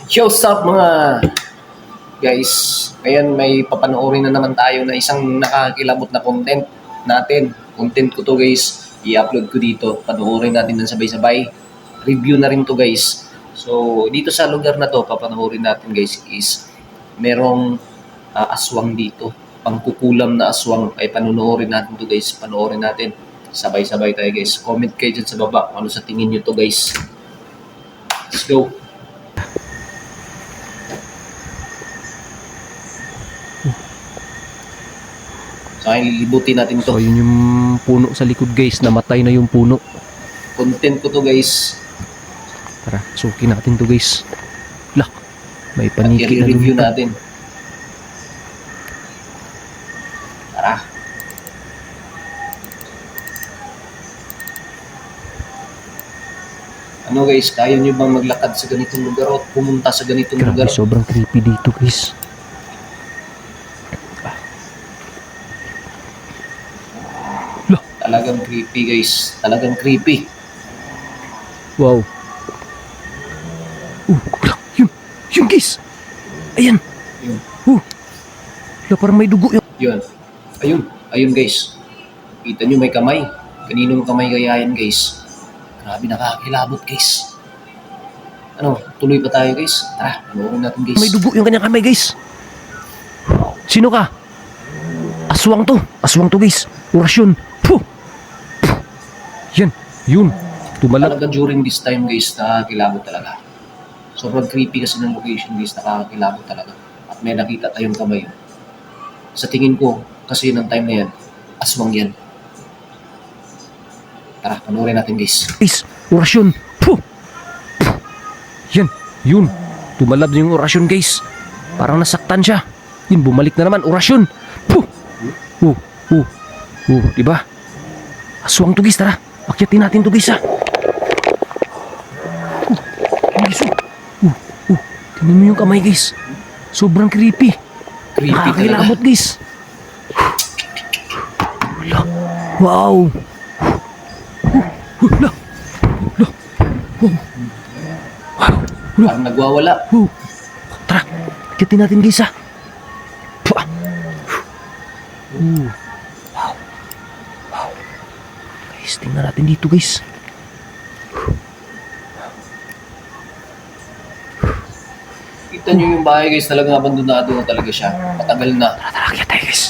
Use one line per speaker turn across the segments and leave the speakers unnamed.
Yo, what's up mga guys? Ngayon may papanoorin na naman tayo na isang nakakakilabot na content natin. Content ko to guys, i-upload ko dito. Panoorin natin ng sabay-sabay. Review na rin to guys. So, dito sa lugar na to, papanoorin natin guys is merong aswang dito. Pangkukulam na aswang ay panonoorin natin to guys. Panoorin natin. Sabay-sabay tayo guys. Comment kayo dyan sa baba kung ano sa tingin nyo to guys. Let's go. So, ay lilibutin natin to.
So yun yung puno sa likod guys, namatay na yung puno.
Content ko to guys.
Tara, sukin natin to guys. Lah, may
At
paniki na
i-review
dun.
natin. Tara. Ano guys, kaya nyo bang maglakad sa ganitong lugar o pumunta sa ganitong
Grabe,
lugar?
sobrang creepy dito guys. Lah,
Talagang creepy guys. Talagang creepy.
wow. Lah, yun guys. Ayan.
Yun.
Lah, parang may dugo yun.
Yun. Ayun. Ayun guys. Kita nyo may kamay. Kaninong kamay kaya yan guys? Grabe nakakakilabot guys. Ano, tuloy pa tayo guys? Tara, panoorin natin guys.
May dugo yung kanyang kamay guys. Sino ka? Aswang to. Aswang to guys. Orasyon. Puh. Puh. Yan. Yun. Tumalak.
Talaga during this time guys, nakakakilabot talaga. Sobrang creepy kasi ng location guys, nakakakilabot talaga. At may nakita tayong kamay. Sa tingin ko, kasi ng time na yan, aswang yan. Tara, panoorin natin guys.
Guys, orasyon. Puh. Puh. Yan. Yun. Tumalab na yung orasyon guys. Parang nasaktan siya. Yun, bumalik na naman. Orasyon. Puh. Diba? Aswang to guys, tara. Akyatin natin to guys ha. Guys, tingnan mo yung kamay guys. Sobrang creepy.
Creepy talaga.
Nakakilabot guys. Wala. Wow. Wala. Wala. Wow.
Parang nagwawala.
Tara, akyatin natin guys ha. Pua. Wow. Wow. Guys, tingnan natin dito guys.
Kita nyo yung bahay guys, talagang abandonado na talaga siya. Matagal na.
Tara, akyat tayo guys.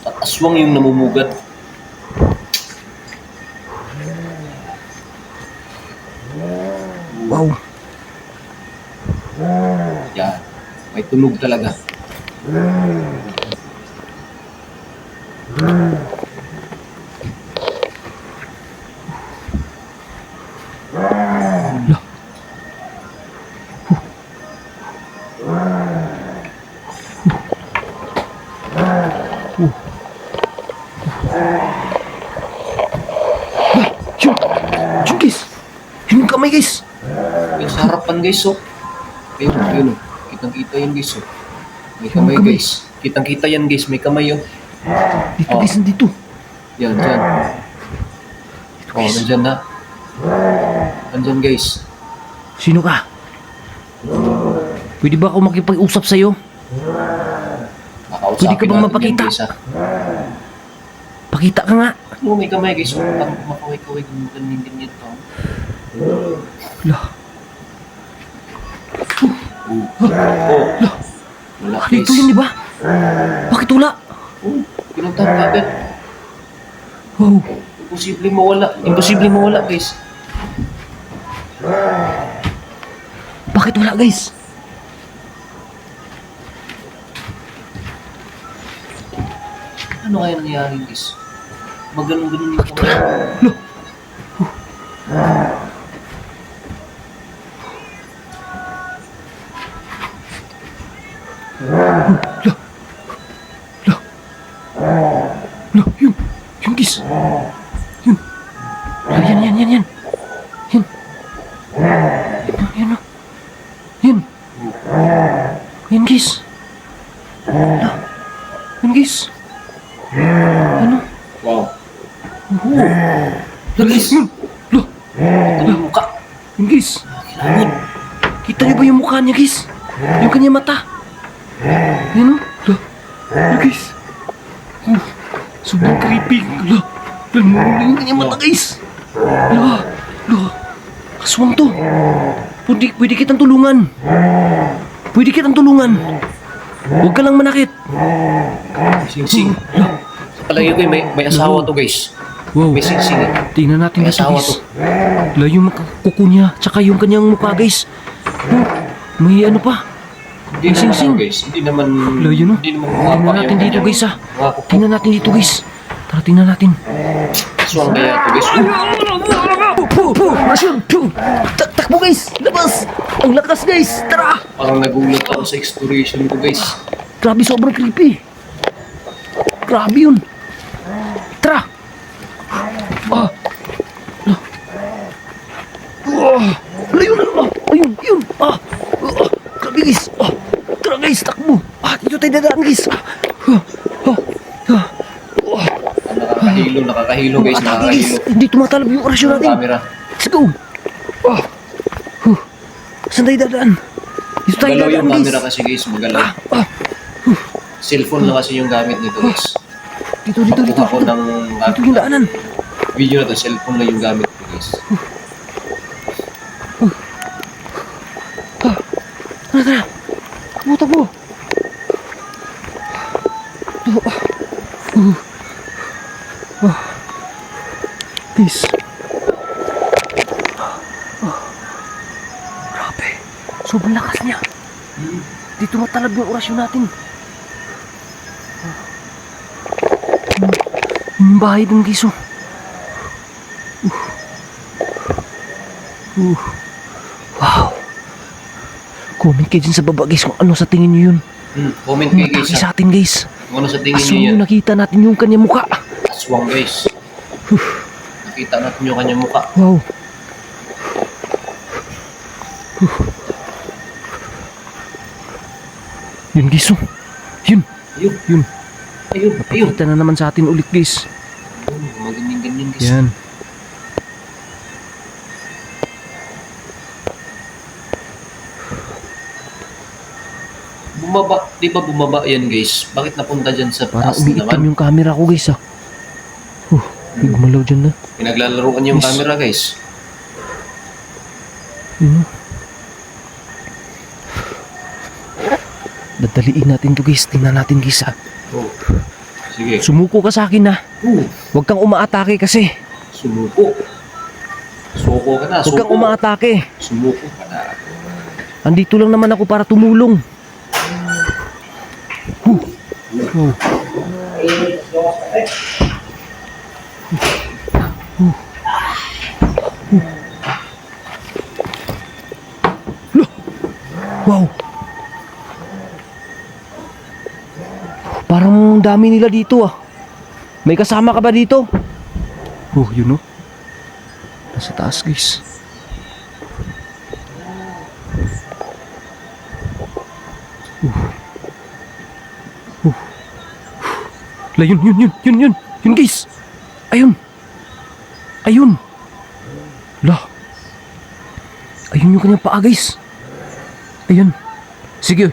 At aswang yung namumugat.
Wow.
Yan. May tunog talaga.
Yun. Yun guys. Yun yung kamay guys.
Yung sa harapan guys, oh. Ayun, ayun, oh. Kitang-kita yan guys, oh. May
Yung
kamay
kamay.
guys. Kitang-kita yan guys, may kamay, oh.
Dito
Oh.
guys, nandito.
Yan, dyan.
Dito
Oh,
guys.
nandyan na. Nandyan guys.
Sino ka? Pwede ba ako makipag-usap sa'yo?
Makausapin
Pwede ka bang
natin
mapakita?
yan, guys, ah.
Pakita ka nga.
Oh, may kamay guys, oh. Parang kumakaway-kaway ganyan yan, oh.
Wala.
Oh. Wala guys.
Dito yun, di ba? Bakit wala?
Oh, pinuntahan ka agad.
Wow.
Imposible mawala. Imposible mawala guys.
Bakit wala guys?
Ano kaya nangyari guys? Maganon-ganon yung kamay.
Lo. Lo, yun guys. Yun. Yan. Yan. Yan. Yan. Yan guys. Lo. Yan guys. Ano?
Wow.
Oo. Lo guys. Lo.
Ito yung mukha.
Yun guys.
Kilabot.
Kita niyo ba yung mukha niya guys? Yung kanya mata. Yan o. Yun guys. Sobrang creepy. Yung kanya mata guys. Aswang to. Pwede kitang tulungan. Huwag ka lang manakit.
Sing-sing. Palagi ko may asawa to guys.
Wow.
May sing-sing eh.
Tingnan natin
May
dito
asawa
guys.
to.
Yung kuko niya, tsaka yung kanyang mukha guys. May ano pa.
Hindi naman
sing-sing.
guys. Hindi naman...
Layo no.
Hindi naman
Tingnan natin dito guys ah. Tingnan natin dito guys. Tara tingnan natin.
Aswang kaya to guys.
Rasyon! Takbo guys! Labas! Ang lakas guys! Tara!
Parang nagulat ako sa exploration ko guys.
Grabe, sobrang creepy. Grabe yun. Tara! Ayun! Ayun! Grabe guys! Tara guys, takbo! Dito tayo dadaan guys!
Nakakahilo guys, nakakahilo.
Hindi tumatalab yung orasyon natin.
Camera.
Let's go! Saan tayo dadaan? Dito tayo
Magalaw yung
dadaan guys.
camera kasi guys, magalaw. Cellphone na kasi yung gamit nito guys.
Dito.
Pagkuha ko ng
Dito yung daanan.
video na to, cellphone na yung gamit ko guys.
Tara. Takbo. Guys. Grabe. Sobrang lakas niya. Dito matalab yung orasyon natin. Yung bahay dun guys oh. Wow. Comment kayo dyan sa baba guys kung ano sa tingin nyo yun.
Comment kayo guys
Nakita
ha.
sa atin guys.
Kung ano sa tingin
Aswang
niyo yan.
yung nakita natin yung kanya mukha.
Aswang guys. Nakita natin yung kanyang mukha.
Wow. Yun guys oh. Yun.
Ayun.
Kita na naman sa atin ulit guys.
Magaling-ganyan guys.
Yan.
Di ba bumaba yan guys? Bakit napunta dyan sa
Parang
taas na
umiitim
naman?
yung camera ko guys ah. May gumalaw dyan na.
Pinaglalaroan yung
Yes.
camera guys.
Yun oh. Dadaliin natin to guys. Tingnan natin guys ah.
Oh. Sige.
Sumuko ka sa akin ah. Huwag kang umaatake kasi.
Sumuko. Suko ka na.
Huwag kang umaatake.
Sumuko ka na.
Andito lang naman ako para tumulong. Wow. Wow. Parang dami nila dito ah. May kasama ka ba dito? Yun oh. Nasa taas guys. Yun guys. Ayun. Lah. Ayun yung kanyang paa guys. Ayun. Sige.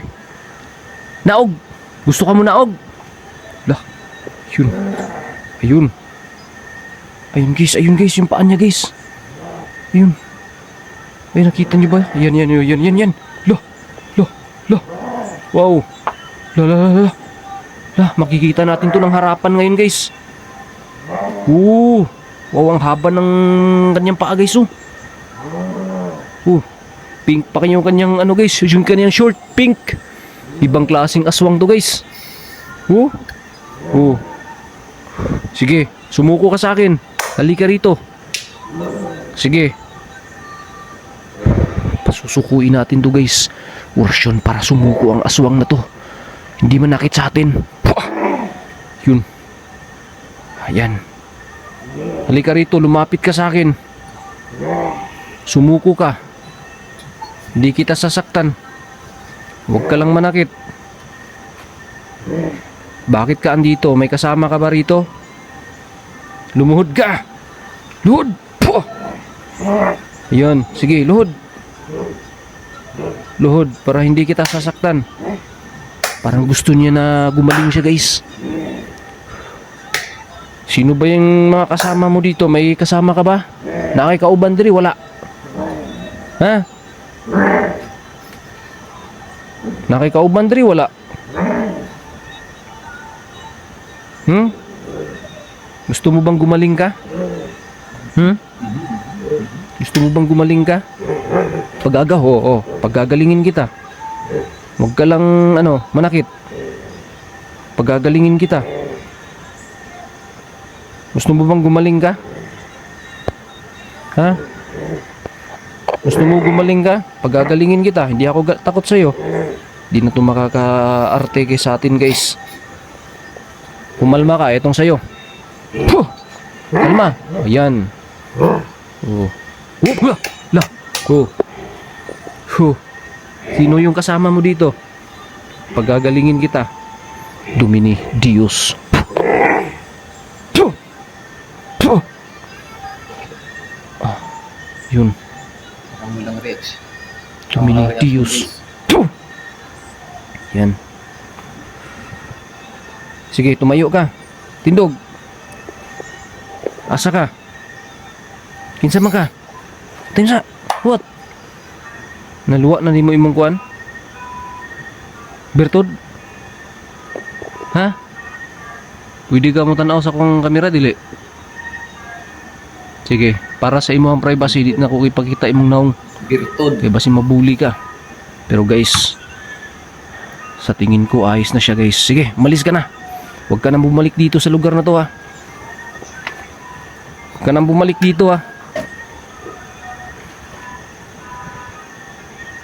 Naog. Gusto ka mo naog? Lah. Ayun. Ayun guys, yung paa niya guys. Ayun. Ay, nakita niyo ba? Yan. Lah. Wow. Lah, makikita natin to ng harapan ngayon guys. Wow, ang haba ng kanyang paa guys oh. Pink pa kanyang ano guys, yung kanyang short pink. Ibang klaseng aswang to guys. Sige, sumuko ka sa akin. Halika rito. Sige. Pasusukuin natin to guys. Orasyon para sumuko ang aswang na to. Hindi manakit sa atin. Yun. Ayan. Halika rito, lumapit ka sa akin. Sumuko ka. Hindi kita sasaktan. Huwag ka lang manakit. Bakit ka andito? May kasama ka ba rito? Lumuhod ka. Luhod. Yun, sige, luhod. Luhod, para hindi kita sasaktan. Parang gusto niya na gumaling siya, guys. Sino ba yung mga kasama mo dito? May kasama ka ba? Nakikauban diri, wala. Ha? Nakikauban diri, wala. Gusto mo bang gumaling ka? Gusto mo bang gumaling ka? Pagagalingin kita. Huwag ka lang, manakit. Pagagalingin kita. Gusto mo bang gumaling ka? Ha? Gusto mo gumaling ka? Pagagalingin kita. Hindi ako takot sa'yo. Di na ito makaka-arte kay sa atin, guys. Pumalma ka, etong sa'yo. Puh! Kalma. Ayan. Oh. La. Oh. Sino yung kasama mo dito? Pagagalingin kita. Domini Dios. Yun.
Ang walang rich.
Domini Dios. Yan. Sige, tumayo ka. Tindog. Asa ka? Kinsa man ka? Kinsa? What? Naluwa na nimo imong kuan? Bertod? Ha? Pwede ka mo tanaw sa akong kamera, dili? Sige, para sa imong privacy, di na ko ipakita imong naong.
Birtud.
Kaya basi mabuli ka. Pero guys, sa tingin ko ayos na siya, guys. Sige, umalis ka na. Huwag ka nang bumalik dito sa lugar na to, ha. Huwag ka nang bumalik dito, ha.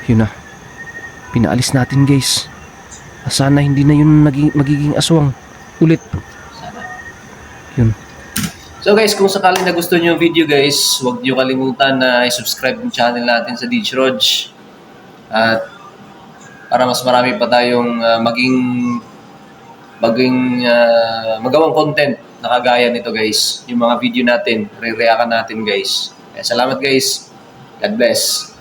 Yun na. Pinaalis natin, guys. Sana hindi na yun magiging aswang ulit. Yun.
So guys, kung sakali na gusto niyo yung video guys, huwag niyo kalimutan na i-subscribe yung channel natin sa Dij Roj. At para mas marami pa tayong magawang content na kagaya nito guys. Yung mga video natin, re-reactan natin guys. Kaya salamat guys. God bless.